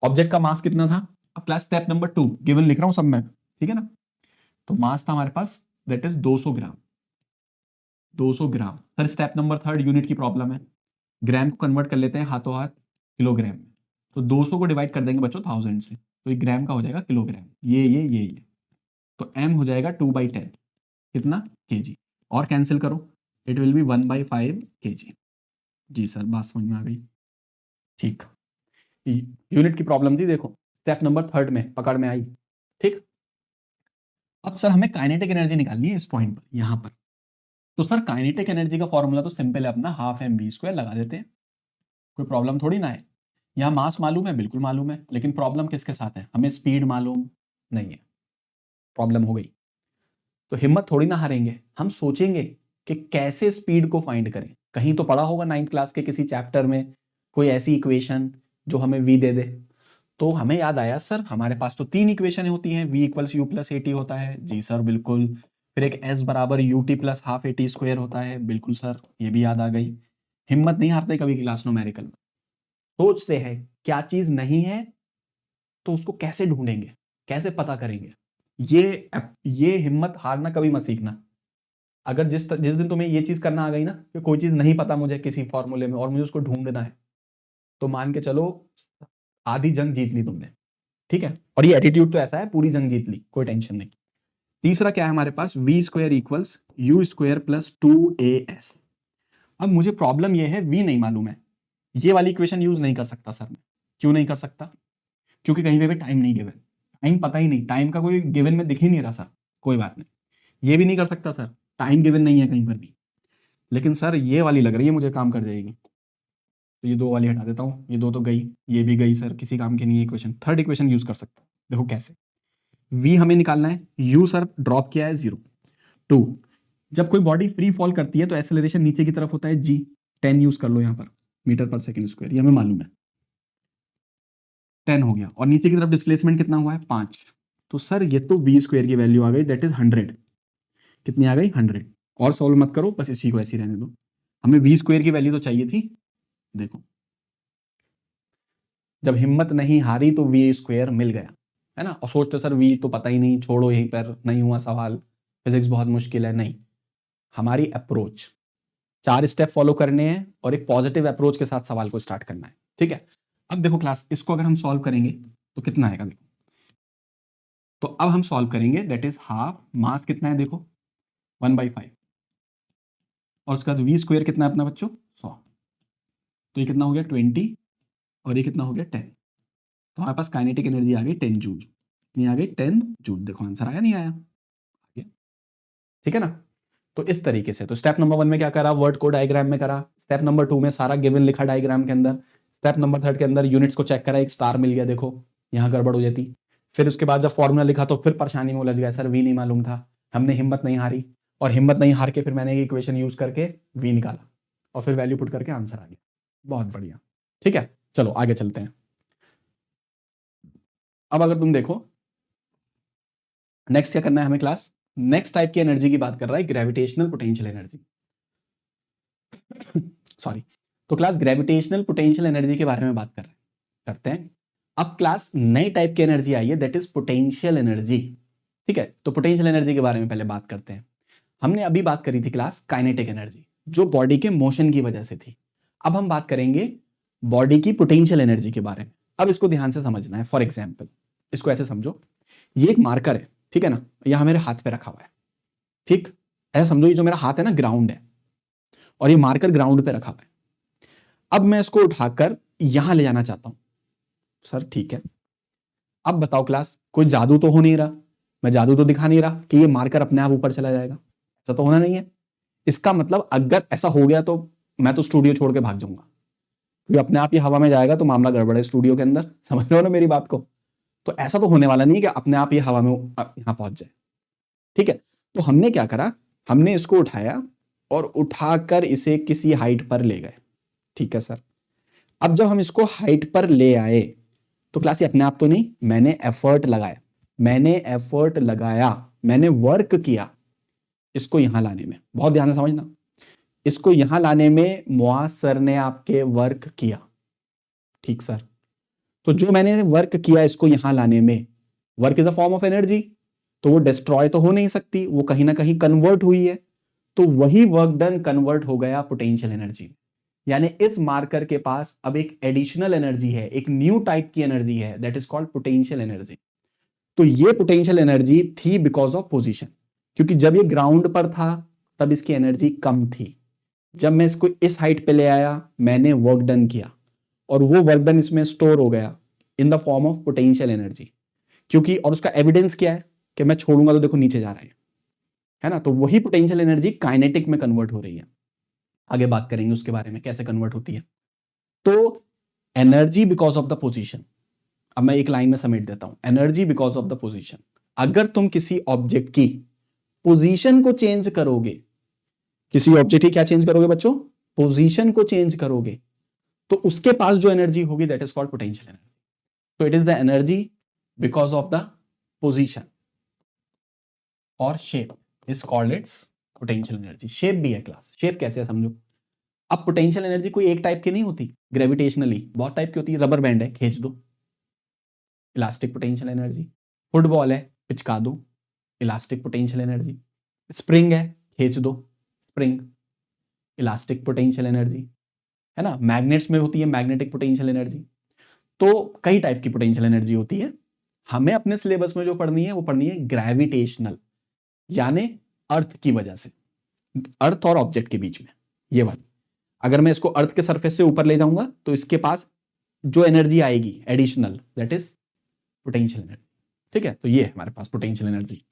ऑब्जेक्ट का मास कितना था? अब क्लास स्टेप नंबर 2 गिवन लिख रहा हूं सब में, ठीक है ना? तो मास था हमारे पास, that is 200 gram. 200 gram. Sir step number 3 unit की प्रॉब्लम है, ग्राम को कन्वर्ट कर लेते हैं हाथों हाथ किलोग्राम में। तो 200 को डिवाइड कर देंगे बच्चों 1000 से, तो ये ग्राम का हो जाएगा किलोग्राम। ये तो m हो जाएगा 2/10, कितना? kg। और कैंसिल करो, इट विल बी 1/5 kg। जी सर, बात समझ में आ गई। ठीक, यूनिट की प्रॉब्लम थी, देखो स्टेप नंबर 3 में पकड़ में आई। ठीक, अब सर हमें काइनेटिक एनर्जी निकालनी है इस पॉइंट पर, यहां पर। तो सर काइनेटिक एनर्जी का फॉर्मूला तो सिंपल है अपना, हाफ mv² लगा देते हैं, कोई प्रॉब्लम थोड़ी ना है। यहाँ मास मालूम है, बिल्कुल मालूम है, लेकिन प्रॉब्लम किसके साथ है? हमें स्पीड मालूम नहीं है। प्रॉब्लम हो गई। तो हिम्मत थोड़ी ना हारेंगे, हम सोचेंगे कि कैसे स्पीड को फाइंड करें। कहीं तो पढ़ा होगा 9th क्लास के किसी चैप्टर में कोई ऐसी इक्वेशन जो हमें v दे दे, तो हमें याद आया सर हमारे पास तो 3 इक्वेशन होती हैं, v equals you plus eighty होता है, जी सर बिल्कुल, फिर एक s बराबर U T plus half eighty square होता है, बिल्कुल सर ये भी याद आ गई। हिम्मत नहीं हारते कभी क्लास न्यूमेरिकल में, सोचते हैं क्या चीज नहीं है तो उसको कैसे ढूंढेंगे, कैसे पता करेंगे। ये हिम्मत हारना कभी मत सीखना। अगर जिस दिन तुम्हें ये चीज करना आ गई ना कि कोई चीज नहीं पता मुझे किसी फॉर्मूले में और मुझे उसको ढूंढना है, तो मान के चलो आधी जंग जीत ली तुमने, ठीक है। और ये एटीट्यूड तो ऐसा है पूरी जंग जीत ली, कोई टेंशन नहीं। तीसरा क्या है हमारे पास, v square equals u square plus 2as। अब मुझे प्रॉब्लम ये है वी नहीं मालूम है, ये वाली इक्वेशन यूज नहीं कर सकता सर मैं। क्यों नहीं कर सकता? क्योंकि कहीं पे भी टाइम नहीं गिवन, टाइम पता ही नहीं, टाइम का कोई गिवन में दिख ही नहीं रहा सर। कोई बात नहीं, ये भी नहीं कर सकता सर, टाइम गिवन नहीं है कहीं पर भी। लेकिन सर ये वाली लग रही है मुझे काम कर जाएगी, तो ये 2 वाली हटा देता हूँ, ये 2 तो गई, ये भी गई सर, किसी काम की नहीं है इक्वेशन। थर्ड इक्वेशन यूज कर सकता हूँ, देखो कैसे। v हमें निकालना है, u सर ड्रॉप किया है 0 2। जब कोई बॉडी फ्री फॉल करती है तो एक्सेलरेशन नीचे की तरफ होता है g, 10 यूज कर लो यहाँ पर, मीटर पर सेकंड स्क्वायर, ये हमें मालूम है 10 हो गया। और नीचे की तरफ डिस्प्लेसमेंट कितना हुआ है 5। तो सर ये तो v स्क्वायर की वैल्यू आ गई, दैट इज 100। कितनी आ गई 100। और सॉल्व मत करो, बस इसी को ऐसी रहने दो, हमें v स्क्वायर की वैल्यू तो चाहिए थी। देखो जब हिम्मत नहीं हारी तो v स्क्वायर मिल गया, है ना। और सोचते सर v तो पता ही नहीं, छोड़ो यहीं पर, नहीं हुआ सवाल, फिजिक्स बहुत मुश्किल है। नहीं, हमारी अप्रोच 4 स्टेप फॉलो करने हैं और एक पॉजिटिव अप्रोच के साथ सवाल को स्टार्ट करना है, ठीक है। अब देखो क्लास, इसको अगर हम सॉल्व करेंगे तो कितना आएगा देखो। तो अब हम सॉल्व करेंगे, दैट इज हाफ, मास कितना है देखो 1/5, और उसके बाद वी स्क्वायर कितना है अपना बच्चों 100। तो ये कितना हो गया 20 और ये कितना हो गया 10। तो हमारे पास काइनेटिक एनर्जी आ गई 10 जूल। कितनी आ गई 10 जूल। देखो आंसर आया नहीं आया, ठीक है ना। तो इस तरीके से, तो स्टेप नंबर 1 में क्या करा, वर्ड को डायग्राम में करा। स्टेप नंबर 2 में सारा गिवन लिखा डायग्राम के अंदर। स्टेप नंबर 3 के अंदर यूनिट्स को चेक करा, एक स्टार मिल गया, देखो यहाँ गड़बड़ हो जाती। फिर उसके बाद जब फॉर्मूला लिखा तो फिर परेशानी में उलझ गया, सर वी नहीं मालूम था। हमने हिम्मत नहीं हारी, और हिम्मत नहीं हार के फिर मैंने इक्वेशन यूज करके वी निकाला और फिर वैल्यू पुट करके आंसर आ गया। बहुत बढ़िया, ठीक है। चलो आगे चलते हैं। अब अगर तुम देखो नेक्स्ट क्या करना है हमें क्लास, नेक्स्ट टाइप की एनर्जी की बात कर रहा है, ग्रेविटेशनल पोटेंशियल एनर्जी। सॉरी, तो क्लास ग्रेविटेशनल पोटेंशियल एनर्जी के बारे में बात करते हैं। अब क्लास नई टाइप की एनर्जी आई है, दैट इज पोटेंशियल एनर्जी, ठीक है। तो पोटेंशियल एनर्जी के बारे में पहले बात करते हैं। हमने अभी बात करी थी क्लास काइनेटिक एनर्जी, जो बॉडी के मोशन की वजह से थी। अब हम बात करेंगे बॉडी की पोटेंशियल एनर्जी के बारे में। अब इसको ध्यान से समझना है। फॉर एग्जाम्पल इसको ऐसे समझो, ये एक मार्कर है, ठीक है ना, यहां मेरे हाथ पे रखा हुआ है, ठीक। ऐसा समझो ये जो मेरा हाथ है ना ग्राउंड है, और ये मार्कर ग्राउंड पे रखा हुआ है। अब मैं इसको उठाकर यहां ले जाना चाहता हूं, सर ठीक है। अब बताओ क्लास, कोई जादू तो हो नहीं रहा, मैं जादू तो दिखा नहीं रहा कि ये मार्कर अपने आप ऊपर चला जाएगा, ऐसा तो होना नहीं है। इसका मतलब अगर ऐसा हो गया तो मैं तो स्टूडियो छोड़ के भाग जाऊंगा, क्योंकि अपने आप ये हवा में जाएगा तो मामला गड़बड़ है स्टूडियो के अंदर, समझ रहे हो ना मेरी बात को। तो ऐसा तो होने वाला नहीं कि अपने आप ये हवा में यहां पहुंच जाए, ठीक है। तो हमने क्या करा, हमने इसको उठाया और उठाकर इसे किसी हाइट पर ले गए, ठीक है सर। अब जब हम इसको हाइट पर ले आए तो क्लास ये अपने आप तो नहीं, मैंने एफर्ट लगाया, मैंने वर्क किया इसको यहां लाने में। बहुत ध्यान से समझना, इसको यहां लाने में मुआज सर ने आपके वर्क किया, ठीक सर। तो जो मैंने वर्क किया इसको यहां लाने में, work is a form of energy, तो वो डिस्ट्रॉय तो हो नहीं सकती, वो कहीं ना कहीं कन्वर्ट हुई है। तो वही वर्क डन कन्वर्ट हो गया पोटेंशियल एनर्जी। यानी इस मार्कर के पास अब एक एडिशनल एनर्जी है, एक न्यू टाइप की एनर्जी है, that is called potential energy. तो ये पोटेंशियल एनर्जी थी बिकॉज ऑफ पोजीशन, क्योंकि जब ये ग्राउंड पर था तब इसकी एनर्जी कम थी। जब मैं इसको इस हाइट पे ले आया मैंने वर्क डन किया, और वो वर्क डन इसमें स्टोर हो गया in the form of potential energy. क्योंकि और उसका एविडेंस क्या है कि मैं छोड़ूंगा तो देखो नीचे जा रहा है ना। तो वही पोटेंशियल एनर्जी काइनेटिक में कन्वर्ट हो रही है। आगे बात करेंगे उसके बारे में कैसे कन्वर्ट होती है। तो energy because of the position, अब मैं एक लाइन में समेट देता हूं, energy because of the position. अगर तुम किसी ऑब्जेक्ट की पोजीशन को चेंज करोगे, किसी ऑब्जेक्ट की क्या चेंज करोगे बच्चों, पोजीशन को चेंज करोगे, तो उसके पास जो एनर्जी होगी that is called potential energy. So it is the energy because of the position or shape is called its potential energy. shape भी है क्लास. shape कैसे है समझो. अब पोटेंशियल एनर्जी कोई एक टाइप की नहीं होती, ग्रेविटेशनली बहुत टाइप की होती है. रबर बैंड है, खींच दो, इलास्टिक पोटेंशियल एनर्जी. फुटबॉल है, पिचका दो, इलास्टिक पोटेंशियल एनर्जी. स्प्रिंग है, खींच दो, स्प्रिंग, इलास्टिक पोटेंशियल एनर्जी, है ना. मैग्नेट्स में होती है मैग्नेटिक पोटेंशियल एनर्जी. तो कई टाइप की पोटेंशियल एनर्जी होती है. हमें अपने सिलेबस में जो पढ़नी है वो पढ़नी है ग्रेविटेशनल, यानी अर्थ की वजह से, अर्थ और ऑब्जेक्ट के बीच में ये वाली. अगर मैं इसको अर्थ के सरफेस से ऊपर ले जाऊंगा तो इसके पास जो एनर्जी आएगी additional that is potential energy. ठीक है, तो ये है हमारे पास पोटेंशियल एनर्जी.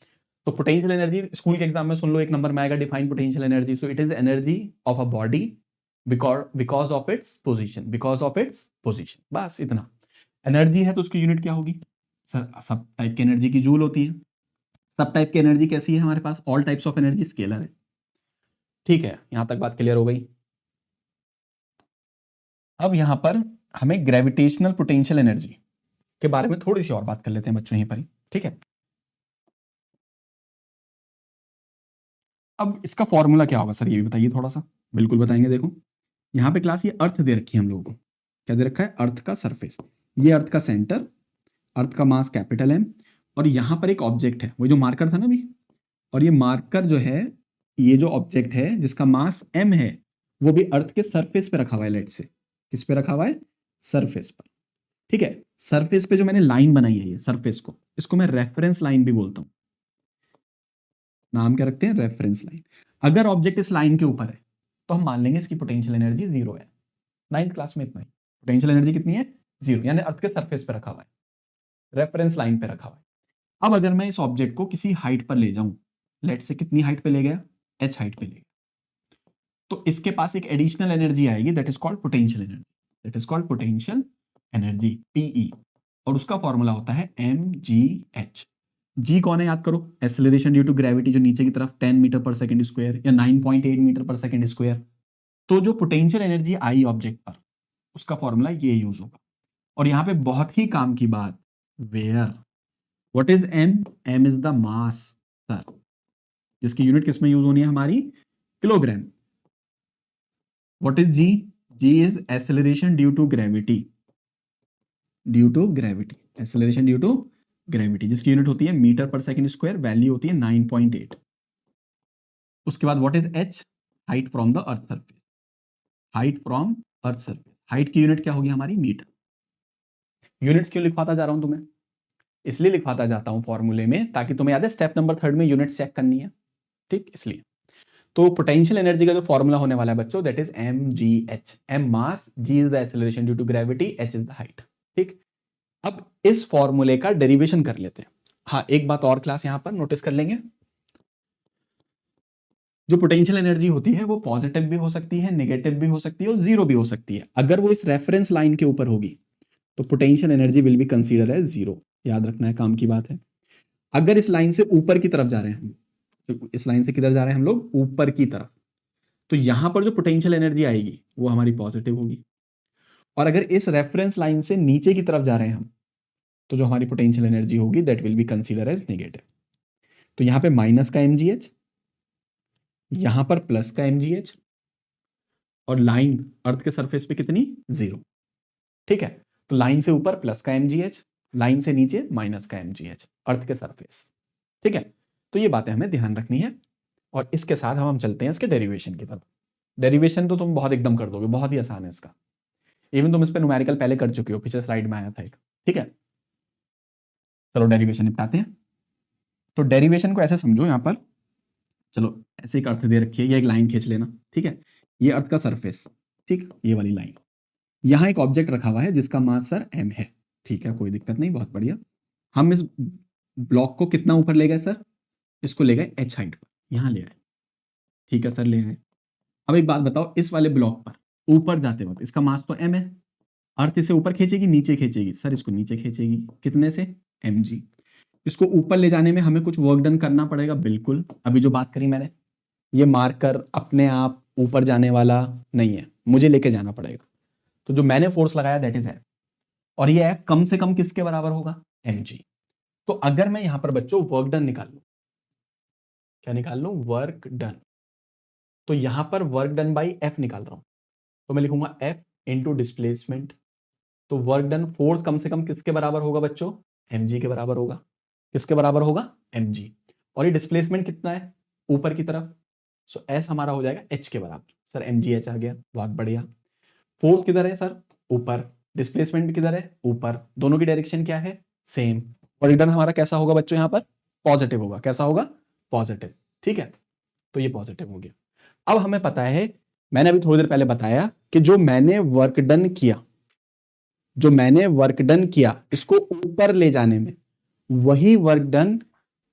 तो पोटेंशियल एनर्जी स्कूल के एग्जाम में सुन लो, एक नंबर में आएगा define potential energy. So it is the energy of a body because of its position, because of its position. बस इतना. एनर्जी है तो उसकी यूनिट क्या होगी सर, सब टाइप की एनर्जी की जूल होती है. सब टाइप की एनर्जी कैसी है हमारे पास, all types of energy scalar है. ठीक है, यहां तक बात क्लियर हो गई. अब यहां पर हमें ग्रेविटेशनल पोटेंशियल एनर्जी के बारे में थोड़ी सी और बात कर लेते हैं बच्चों यहीं पर ही. ठीक है, अब इसका फॉर्मूला क्या होगा सर ये भी बताइए थोड़ा सा. बिल्कुल बताएंगे. देखो यहां पे क्लास ये अर्थ दे रखी है हम लोगों को. क्या दे रखा है, अर्थ का सरफेस, ये अर्थ का सेंटर, अर्थ का मास कैपिटल एम, और यहां पर एक ऑब्जेक्ट है, वो जो मार्कर था ना अभी, और ये मार्कर जो है, ये जो ऑब्जेक्ट है जिसका मास एम है, वो भी अर्थ के सरफेस पे रखा हुआ है. लेट से किस पे रखा हुआ है, सरफेस पर. ठीक है, सरफेस पे जो मैंने लाइन बनाई है ये सरफेस को, इसको मैं रेफरेंस लाइन भी बोलता हूं. नाम क्या रखते हैं, रेफरेंस लाइन. अगर ऑब्जेक्ट इस लाइन के ऊपर है तो हम मान लेंगे इसकी पोटेंशियल एनर्जी जीरो है. 9th क्लास में इतना ही. पोटेंशियल एनर्जी कितनी है, जीरो, यानी अर्थ के सरफेस पे रखा हुआ है, रेफरेंस लाइन पे रखा हुआ है. अब अगर मैं इस ऑब्जेक्ट को किसी हाइट पर ले जाऊं, लेट से कितनी हाइट पे ले गया, h हाइट पे ले गया, तो इसके पास एक एडिशनल एनर्जी आएगी that is called potential energy. That is called potential energy, PE, और उसका फॉर्मूला होता है mgh. जी कौन है याद करो, एक्सेलरेशन ड्यू टू ग्रेविटी, जो नीचे की तरफ 10 मीटर पर सेकंड स्क्वायर या 9.8 मीटर पर सेकंड स्क्वायर. तो जो पोटेंशियल एनर्जी आई ऑब्जेक्ट पर, उसका फॉर्मूला ये यूज होगा. और यहां पे बहुत ही काम की बात, where, what is m, m is the mass sir, जिसकी यूनिट किसमें यूज होनी है हमारी, kilogram. What is g, g is acceleration due to gravity, due to gravity, acceleration due to gravity, जिसकी यूनिट होती है मीटर पर सेकंड स्क्वायर, वैल्यू होती है 9.8. उसके बाद what is h, height from the earth surface, height from earth surface, height की unit क्या होगी हमारी, मीटर. यूनिट्स क्यों लिखवाता जा रहा हूं तुम्हें, इसलिए लिखवाता जाता हूं फॉर्मूले में, ताकि तुम्हें याद है स्टेप नंबर 3 में यूनिट्स चेक करनी है. ठीक, इसलिए. तो पोटेंशियल एनर्जी का जो फॉर्मूला होने वाला है बच्चों that is mgh. m mass, g is the acceleration due to gravity, h is the height. ठीक, अब इस फॉर्मूले का डेरिवेशन कर लेते हैं. हाँ, एक बात और क्लास यहां पर नोटिस कर लेंगे, जो पोटेंशियल एनर्जी होती है वो पॉजिटिव भी हो सकती है, नेगेटिव भी हो सकती है, और जीरो भी हो सकती है. अगर वो इस रेफरेंस लाइन के ऊपर होगी तो potential energy will be consider as zero. याद रखना है, काम की बात है. अगर इस लाइन से ऊपर की तरफ जा रहे हैं हम, तो इस लाइन से किधर जा रहे हैं हम लोग, ऊपर की तरफ, तो यहां पर जो पोटेंशियल एनर्जी आएगी वो हमारी पॉजिटिव होगी. और अगर इस रेफरेंस लाइन से नीचे की तरफ जा रहे हैं हम, तो जो हमारी पोटेंशियल एनर्जी होगी that will be consider as negative. तो यहां पे माइनस का mgh, यहां पर प्लस का mgh, और लाइन अर्थ के सरफेस पे कितनी, जीरो. ठीक है, तो लाइन से ऊपर प्लस का mgh, लाइन से नीचे माइनस का mgh, अर्थ के सरफेस. ठीक है, तो ये बातें हमें ध्यान रखनी है. और इसके साथ हम चलते हैं इसके डेरिवेशन की तरफ. डेरिवेशन तो तुम बहुत एकदम कर दोगे, बहुत ही आसान है इसका. इवन तुम इस पे न्यूमेरिकल पहले कर चुके हो, पिछले स्लाइड में आया था एक. ठीक है, चलो डेरिवेशन निपटाते हैं. तो डेरिवेशन को ऐसे समझो, यहां पर चलो ऐसे एक अर्थ दे रखी है, ये एक लाइन खींच लेना. ठीक है, ये अर्थ का सरफेस, ठीक, ये वाली लाइन. यहां एक ऑब्जेक्ट रखा हुआ है जिसका मास सर m है. ठीक है, कोई दिक्कत नहीं, बहुत बढ़िया. हम इस ब्लॉक को कितना ऊपर ले गए सर, इसको ले गए h हाइट पर, यहां ले आए. ठीक है सर, ले आए. अब एक बात बताओ, इस वाले ब्लॉक पर ऊपर जाते वक्त इसका मास तो m है, अर्थ इसे ऊपर खींचेगी नीचे खींचेगी, सर इसको नीचे खींचेगी, कितने से, mg. इसको ऊपर ले जाने में हमें कुछ वर्क डन करना पड़ेगा, बिल्कुल। अभी जो बात करी मैंने, ये मार्कर अपने आप ऊपर जाने वाला नहीं है, मुझे लेके जाना पड़ेगा। तो जो मैंने फोर्स लगाया दैट इज एफ, और ये एफ कम से कम किसके बराबर होगा, mg। तो अगर मैं यहां पर बच्चों वर्क डन निकाल लूं, क्या निकाल लूं, वर्क डन, तो यहां पर वर्क डन बाई एफ निकाल रहा हूं, तो मैं लिखूंगा एफ इंटू डिस्प्लेसमेंट। तो वर्क डन फोर्स कम से कम किसके बराबर होगा बच्चों, mg के बराबर होगा। किसके बराबर होगा, mg। और ये डिस्प्लेसमेंट कितना है, ऊपर की तरफ, सो एस हमारा हो जाएगा h के बराबर। सर mg h आ गया, बहुत बढ़िया। फोर्स किधर है सर, ऊपर। डिस्प्लेसमेंट किधर है, ऊपर। दोनों की डायरेक्शन क्या है, सेम। और रिटर्न हमारा कैसा होगा बच्चों, यहां पर पॉजिटिव होगा। कैसा होगा, पॉजिटिव। ठीक है, तो ये पॉजिटिव हो गया। अब हमें पता है, मैंने अभी थोड़ी देर पहले बताया कि जो मैंने वर्क डन किया, जो मैंने वर्क डन किया इसको ऊपर ले जाने में, वही वर्क डन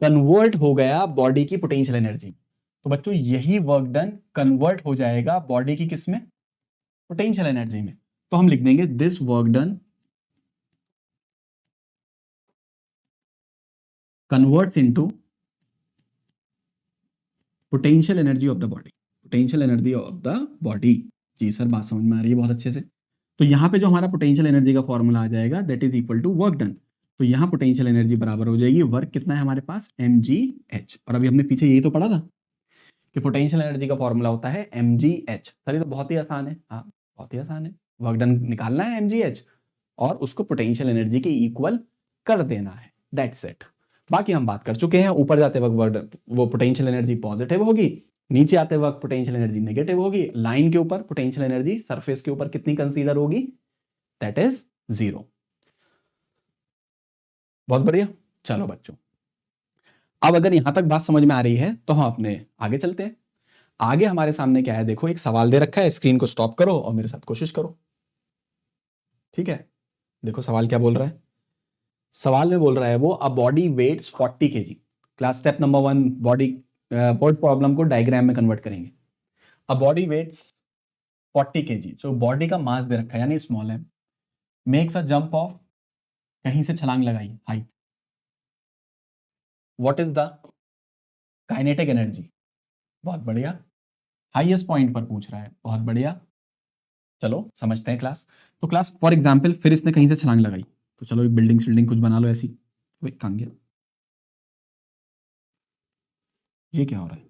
कन्वर्ट हो गया बॉडी की पोटेंशियल एनर्जी। तो बच्चों यही वर्क डन कन्वर्ट हो जाएगा बॉडी की किसमें, पोटेंशियल एनर्जी में। तो हम लिख देंगे this work done converts into potential energy of the body. Potential energy of the body. जी सर, बात समझ में आ रही है बहुत अच्छे से। तो यहां पे जो हमारा पोटेंशियल एनर्जी का फॉर्मूला आ जाएगा that is equal to work done. तो यहां पोटेंशियल एनर्जी बराबर हो जाएगी, वर्क कितना है हमारे पास, mgh। और अभी हमने पीछे यही तो पढ़ा था कि पोटेंशियल एनर्जी का फॉर्मूला होता है mgh। सर ये तो बहुत ही आसान है, हाँ बहुत ही आसान है। वर्क डन निकालना है mgh और उसको पोटेंशियल एनर्जी के इक्वल कर देना है, दैट्स इट। बाकी हम बात कर चुके हैं, ऊपर जाते वक्त वर्क वो पोटेंशियल एनर्जी पॉजिटिव होगी, नीचे आते वक्त पोटेंशियल एनर्जी नेगेटिव होगी। लाइन के ऊपर पोटेंशियल एनर्जी सरफेस के ऊपर कितनी कंसीडर होगी, दैट इज 0। बहुत बढ़िया। चलो बच्चों, अब अगर यहां तक बात समझ में आ रही है तो हम अपने आगे चलते हैं। आगे हमारे सामने क्या है, देखो एक सवाल दे रखा है, स्क्रीन को स्टॉप करो और मेरे साथ कोशिश करो। ठीक है, देखो सवाल क्या बोल रहा है। सवाल में बोल रहा है वो, a body weights 40 kg। Class step number 1 body word problem को डायग्राम में कन्वर्ट करेंगे। अ बॉडी वेट्स 40 kg, जो बॉडी का मास दे रखा है यानी स्मॉल है, मेक्स अ जंप ऑफ, कहीं से छलांग लगाई, height. What is the kinetic energy, बहुत बढ़िया। हाईएस्ट पॉइंट पर पूछ रहा है, बहुत बढ़िया। चलो समझते हैं क्लास। तो क्लास फॉर एग्जाम्पल फिर इसने कहीं से छलांग लगाई, तो चलो एक बिल्डिंग कुछ बना लो ऐसी। कहाँ गया, ये क्या हो रहा है,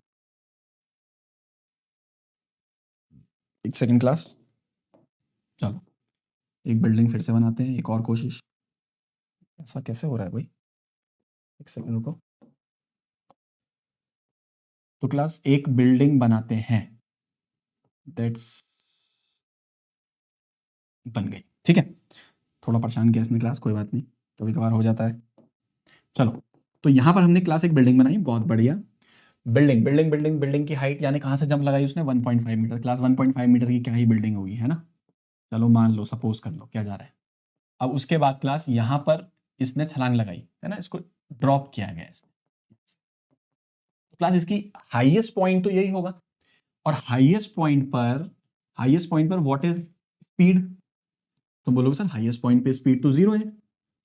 एक सेकंड क्लास। चलो एक बिल्डिंग फिर से बनाते हैं, एक और कोशिश। ऐसा कैसे हो रहा है भाई, एक सेकंड रुको। तो क्लास एक बिल्डिंग बनाते हैं, दैट्स बन गई। ठीक है, थोड़ा परेशान किया इसने क्लास, कोई बात नहीं, कभी कभार हो जाता है। चलो, तो यहां पर हमने क्लास एक बिल्डिंग बनाई, बहुत बढ़िया। बिल्डिंग की हाइट यानी कहां से जंप लगाई उसने, 1.5 मीटर। क्लास 1.5 मीटर की क्या ही बिल्डिंग होगी, है ना। चलो मान लो, सपोज कर लो, क्या जा रहा है। अब उसके बाद क्लास यहां पर इसने छलांग लगाई, है ना, इसको ड्रॉप किया गया इसने। क्लास इसकी हाईएस्ट पॉइंट तो यही होगा, और हाईएस्ट पॉइंट पर व्हाट इज स्पीड। तो बोलोगे सर हाईएस्ट पॉइंट पे स्पीड तो 0 है,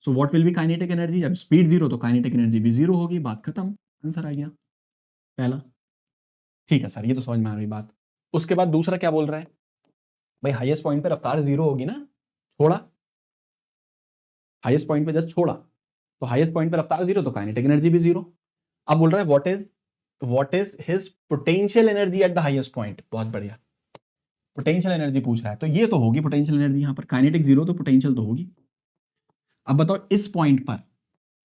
so what will be kinetic energy. जब स्पीड 0 तो काइनेटिक एनर्जी भी 0 होगी, बात खत्म, आंसर आ गया पहला। ठीक है सर, ये तो समझ में आ गई बात। उसके बाद दूसरा क्या बोल रहा है, भाई हाईएस्ट पॉइंट पे रफ्तार 0 होगी ना, छोड़ा, हाईएस्ट पॉइंट पे जस्ट छोड़ा, तो हाईएस्ट पॉइंट पे रफ्तार 0 तो काइनेटिक एनर्जी भी 0। अब बोल रहा है what is his potential energy at the highest point, बहुत बढ़िया। पोटेंशियल एनर्जी पूछ रहा है, तो ये तो होगी पोटेंशियल एनर्जी, यहां पर काइनेटिक 0 तो पोटेंशियल तो होगी। अब बताओ इस पॉइंट पर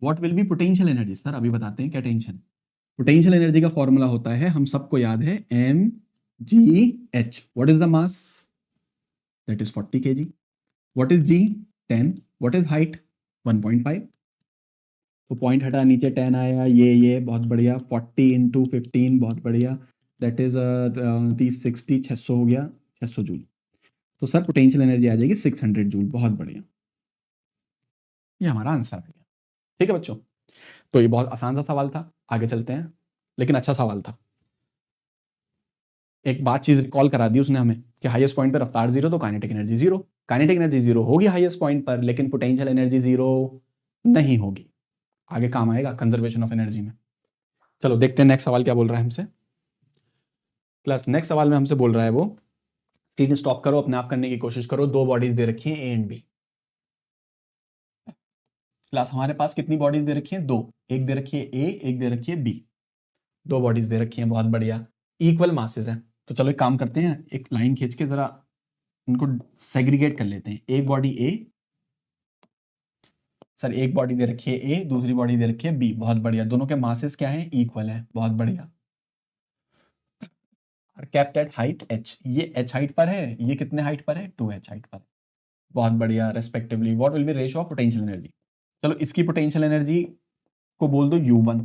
what will be potential energy. Sir अभी बताते हैं, क्या टेंशन। पोटेंशियल एनर्जी का फॉर्मूला होता है, हम सबको याद है, mgh। What is the mass, that is 40 kg। What is g, 10। What is height, 1.5। तो पॉइंट हटा, नीचे 10 आया, ये बहुत बढ़िया। 40 इंटू 15, बहुत बढ़िया, दैट इज 30 60 600 हो गया, 600 जूल। तो सर पोटेंशियल एनर्जी आ जाएगी 600 जूल, बहुत बढ़िया। ये हमारा आंसर आ गया। ठीक है बच्चों, तो ये बहुत आसान सा सवाल था, आगे चलते हैं, लेकिन अच्छा सवाल था। एक बात चीज रिकॉल करा दी उसने हमें कि हाईएस्ट पॉइंट पर रफ्तार 0 तो काइनेटिक एनर्जी 0। काइनेटिक एनर्जी 0 होगी हाईएस्ट पॉइंट पर, लेकिन पोटेंशियल एनर्जी 0 नहीं होगी। आगे काम आएगा कंजर्वेशन ऑफ एनर्जी में। चलो देखते हैं नेक्स्ट सवाल क्या बोल रहा है हमसे। क्लास नेक्स्ट सवाल में हमसे बोल रहा है वो, स्क्रीन स्टॉप करो, अपने आप करने की कोशिश करो। दो बॉडीज दे रखी हैं ए एंड बी। क्लास हमारे पास कितनी बॉडीज दे रखी हैं? दो। एक दे रखी है ए, एक दे रखी है बी। दो बॉडीज दे रखी हैं, बहुत बढ़िया। इक्वल मासेस हैं। तो चलो एक काम करते हैं, एक लाइन खींच के जरा उनको सेग्रीगेट कर लेते हैं। एक बॉडी ए, सर एक बॉडी दे रखी है ए, दूसरी बॉडी दे रखी है बी। बहुत बढ़िया, दोनों के मासेस क्या हैं? इक्वल है। बहुत बढ़िया। केप्ट एट हाइट h, ये h हाइट पर है, ये कितने हाइट पर है? 2h हाइट पर है। बहुत बढ़िया। Respectively what will be ratio of potential energy? चलो इसकी पोटेंशियल एनर्जी को बोल दो U1,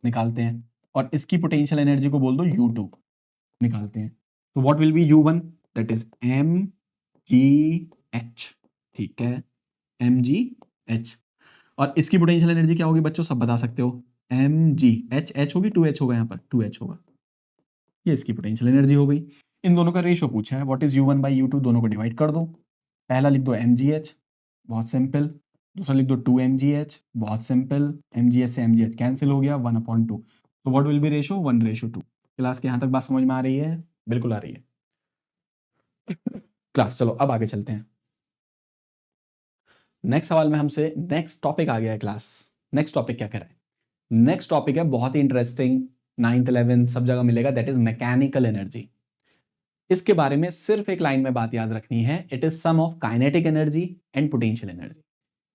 निकालते हैं। और इसकी पोटेंशियल एनर्जी को बोल दो U2, निकालते हैं। तो what will be U1? That is mgh। ठीक है, mgh। और इसकी पोटेंशियल एनर्जी क्या होगी बच्चों? सब बता सकते हो। mgh होगी, 2h होगा, यहाँ पर 2h होगा। ये इसकी पोटेंशियल एनर्जी हो गई। इन दोनों का रेशियो पूछा है, what is U1 by U2, दोनों को डिवाइड कर दो। पहला लिख दो mgh, बहुत सिंपल। दूसरा लिख दो 2mgh, बहुत सिंपल। mgh से mgh कैंसिल हो गया, 1/2। तो what will be ratio? 1:2। Class के यहाँ तक बात समझ में आ रही है? बिल्कुल आ रही है क्लास। चलो अब आगे चलते हैं। नेक्स्ट सवाल में हमसे नेक्स्ट टॉपिक आ गया है क्लास। नेक्स्ट टॉपिक क्या कह रहा है? नेक्स्ट टॉपिक है बहुत ही इंटरेस्टिंग, 9th 11th सब जगह मिलेगा, दैट इज मैकेनिकल एनर्जी। इसके बारे में सिर्फ एक लाइन में बात याद रखनी है, it is sum of kinetic energy and potential energy.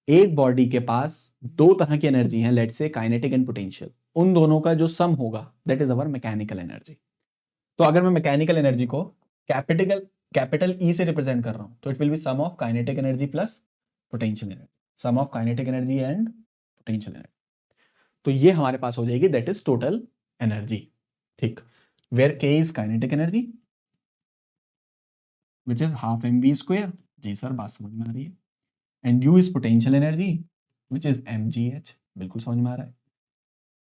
एक बॉडी के पास दो तरह की एनर्जी है, let's say kinetic and potential, उन दोनों का जो सम होगा that is our mechanical energy. तो अगर मैं मैकेनिकल एनर्जी को कैपिटल ई से रिप्रेजेंट कर रहा हूं, तो it will be sum of kinetic energy plus potential energy, sum of kinetic energy and potential energy. तो ये हमारे पास हो जाएगी दैट इज टोटल एनर्जी। ठीक, where K is kinetic energy which is half mv square. जी sir, बात समझ में आ रही है। And u is potential energy which is mgh। बिल्कुल समझ में आ रहा है।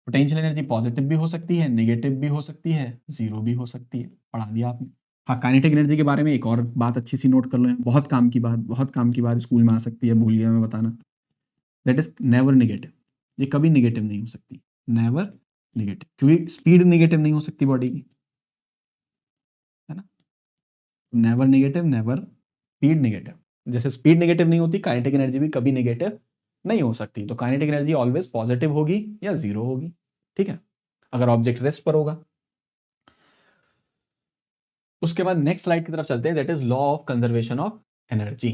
पोटेंशियल एनर्जी पॉजिटिव भी हो सकती है, नेगेटिव भी हो सकती है, जीरो भी हो सकती है, पढ़ा दिया आपने। हाँ, काइनेटिक एनर्जी के बारे में एक और बात अच्छी सी नोट कर लो, बहुत काम की बात, बहुत काम की बात स्कूल में आ सकती है, भूल गया मैं बताना। That is never negative. ये कभी नेगेटिव नहीं हो सकती, नेवर नेगेटिव, क्योंकि स्पीड नेगेटिव नहीं हो सकती बॉडी की, है ना। Never negative, never speed negative. जैसे स्पीड नेगेटिव नहीं होती, काइनेटिक एनर्जी भी कभी नेगेटिव नहीं हो सकती। तो काइनेटिक एनर्जी ऑलवेज पॉजिटिव होगी या जीरो होगी, ठीक है, अगर ऑब्जेक्ट रेस्ट पर होगा। उसके बाद नेक्स्ट स्लाइड की तरफ चलते हैं, that is law of conservation of energy.